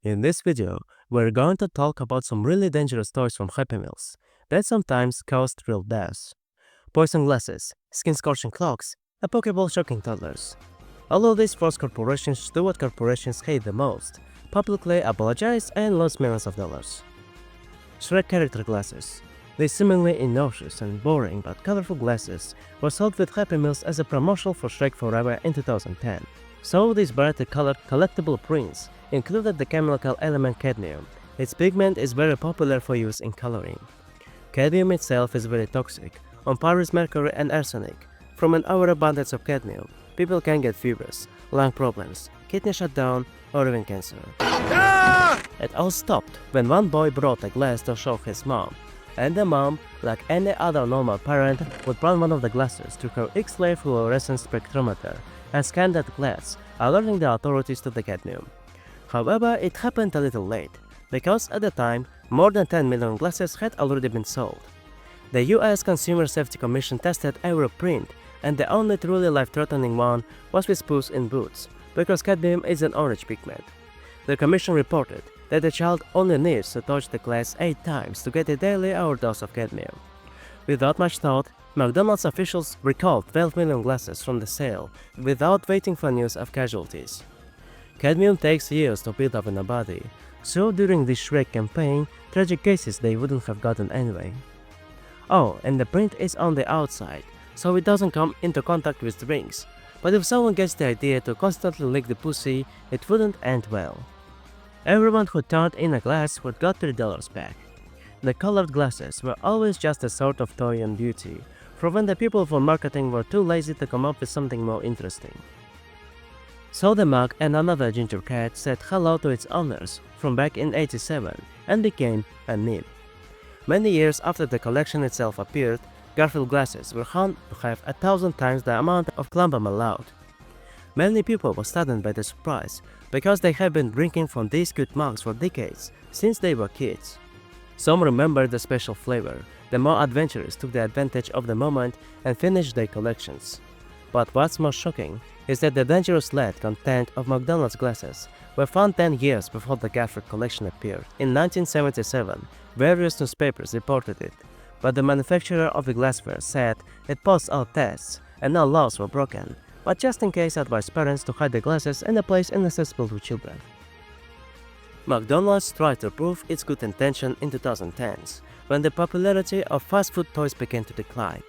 In this video, we're going to talk about some really dangerous toys from Happy Meals that sometimes caused real deaths. Poison glasses, skin-scorching clocks, and Pokeball shocking toddlers. All of these force corporations to do what corporations hate the most, publicly apologize and lose millions of dollars. Shrek character glasses. These seemingly innocuous and boring but colorful glasses were sold with Happy Meals as a promotional for Shrek Forever in 2010. So these brightly colored collectible prints included the chemical element cadmium. Its pigment is very popular for use in coloring. Cadmium itself is very toxic, on par with mercury and arsenic. From an overabundance of cadmium, people can get fevers, lung problems, kidney shutdown, or even cancer. It all stopped when one boy brought a glass to show his mom, and the mom, like any other normal parent, would run one of the glasses through her X-ray fluorescence spectrometer and scan that glass, alerting the authorities to the cadmium. However, it happened a little late, because at the time, more than 10 million glasses had already been sold. The US Consumer Safety Commission tested every print, and the only truly life-threatening one was with Puss in Boots, because cadmium is an orange pigment. The commission reported that the child only needs to touch the glass 8 times to get a daily overdose of cadmium. Without much thought, McDonald's officials recalled 12 million glasses from the sale without waiting for news of casualties. Cadmium takes years to build up in the body, so during this Shrek campaign, tragic cases they wouldn't have gotten anyway. Oh, and the print is on the outside, so it doesn't come into contact with rings, but if someone gets the idea to constantly lick the pussy, it wouldn't end well. Everyone who turned in a glass would get $3 back. The colored glasses were always just a sort of toy and beauty, for when the people for marketing were too lazy to come up with something more interesting. So the mug and another ginger cat said hello to its owners from back in '87 and became a meme. Many years after the collection itself appeared, Garfield glasses were found to have 1,000 times the amount of Clumbum allowed. Many people were saddened by the surprise, because they have been drinking from these cute mugs for decades, since they were kids. Some remembered the special flavor. The more adventurous took the advantage of the moment and finished their collections. But what's most shocking is that the dangerous lead content of McDonald's glasses were found 10 years before the Garfield collection appeared. In 1977, various newspapers reported it, but the manufacturer of the glassware said it passed all tests and no laws were broken, but just in case advised parents to hide the glasses in a place inaccessible to children. McDonald's tried to prove its good intention in 2010s, when the popularity of fast food toys began to decline.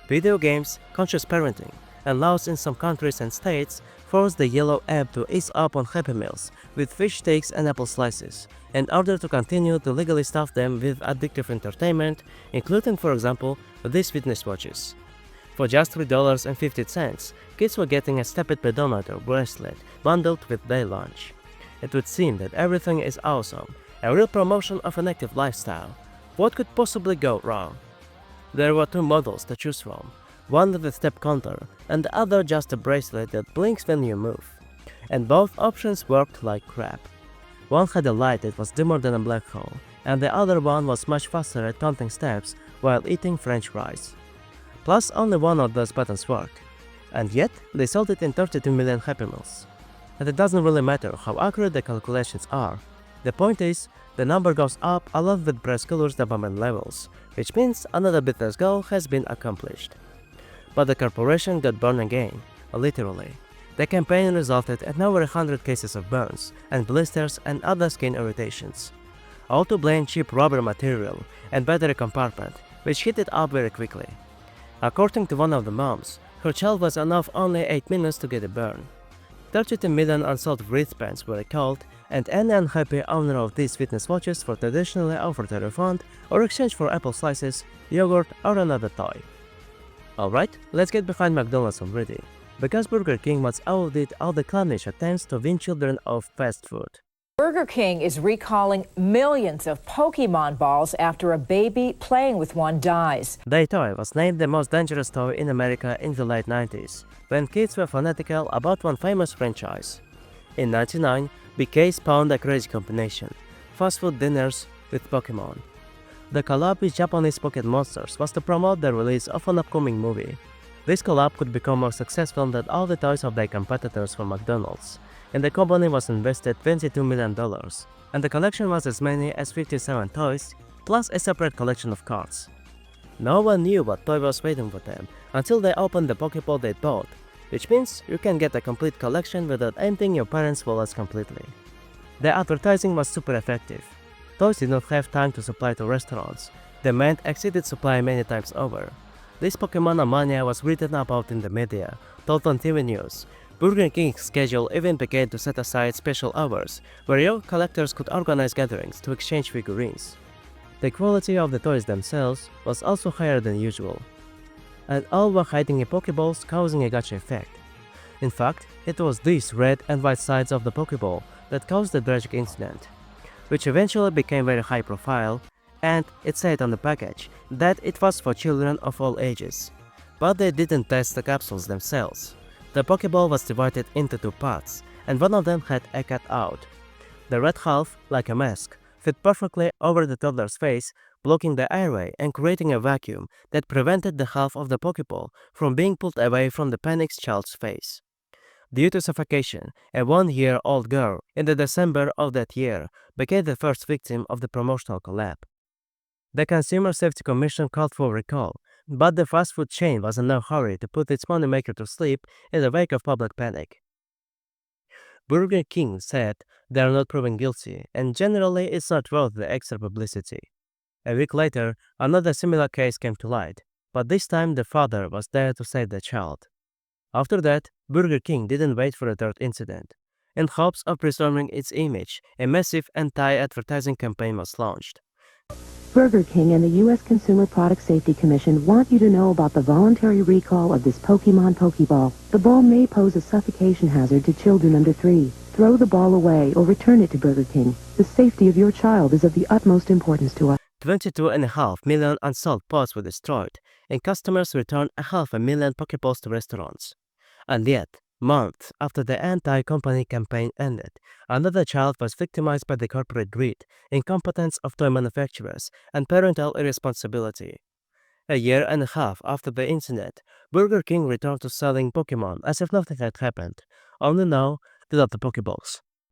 Video games, conscious parenting, and laws in some countries and states forced the yellow app to ease up on Happy Meals with fish steaks and apple slices, in order to continue to legally stuff them with addictive entertainment, including, for example, these fitness watches. For just $3.50, kids were getting a step-it pedometer bracelet bundled with their lunch. It would seem that everything is awesome, a real promotion of an active lifestyle. What could possibly go wrong? There were 2 models to choose from, one with a step counter and the other just a bracelet that blinks when you move. And both options worked like crap. One had a light that was dimmer than a black hole, and the other one was much faster at counting steps while eating french fries. Plus, only one of those buttons worked. And yet, they sold it in 32 million Happy Meals. And it doesn't really matter how accurate the calculations are. The point is, the number goes up along with breast color's dopamine levels, which means another business goal has been accomplished. But the corporation got burned again, literally. The campaign resulted in over 100 cases of burns and blisters and other skin irritations. All to blame cheap rubber material and battery compartment, which heated up very quickly. According to one of the moms, her child was enough only 8 minutes to get a burn. 32 million unsold wristbands were recalled, and any unhappy owner of these fitness watches were traditionally offered a refund or exchange for apple slices, yogurt, or another toy. Alright, let's get behind McDonald's already, because Burger King once outdid all the clownish attempts to win children of fast food. Burger King is recalling millions of Pokemon balls after a baby playing with one dies. Their toy was named the most dangerous toy in America in the late 90s, when kids were fanatical about one famous franchise. In 1999, BK spawned a crazy combination: fast food dinners with Pokemon. The collab with Japanese Pocket Monsters was to promote the release of an upcoming movie. This collab could become more successful than all the toys of their competitors from McDonald's, and the company was invested $22 million. and the collection was as many as 57 toys, plus a separate collection of cards. No one knew what toy was waiting for them until they opened the Pokeball they bought, which means you can get a complete collection without emptying your parents' wallets completely. The advertising was super effective. Toys did not have time to supply to restaurants. Demand exceeded supply many times over. This Pokemon mania was written about in the media, told on TV news. Burger King's schedule even began to set aside special hours where young collectors could organize gatherings to exchange figurines. The quality of the toys themselves was also higher than usual, and all were hiding in Pokeballs, causing a gotcha effect. In fact, it was these red and white sides of the Pokeball that caused the tragic incident, which eventually became very high profile, and it said on the package that it was for children of all ages. But they didn't test the capsules themselves. The Pokeball was divided into two parts, and one of them had a cutout. The red half, like a mask, fit perfectly over the toddler's face, blocking the airway and creating a vacuum that prevented the half of the Pokeball from being pulled away from the panicked child's face. Due to suffocation, a 1-year-old girl in the December of that year became the first victim of the promotional collab. The Consumer Safety Commission called for recall, but the fast food chain was in no hurry to put its moneymaker to sleep in the wake of public panic. Burger King said they are not proven guilty, and generally it's not worth the extra publicity. A week later, another similar case came to light, but this time the father was there to save the child. After that, Burger King didn't wait for a third incident. In hopes of preserving its image, a massive anti-advertising campaign was launched. Burger King and the U.S. Consumer Product Safety Commission want you to know about the voluntary recall of this Pokemon Pokeball. The ball may pose a suffocation hazard to children under 3. Throw the ball away or return it to Burger King. The safety of your child is of the utmost importance to us. 22.5 million unsold pods were destroyed, and customers returned 500,000 Pokeballs to restaurants. And yet, months after the anti-company campaign ended, another child was victimized by the corporate greed, incompetence of toy manufacturers, and parental irresponsibility. A year and a half after the incident, Burger King returned to selling Pokemon as if nothing had happened, only now without the Pokeballs.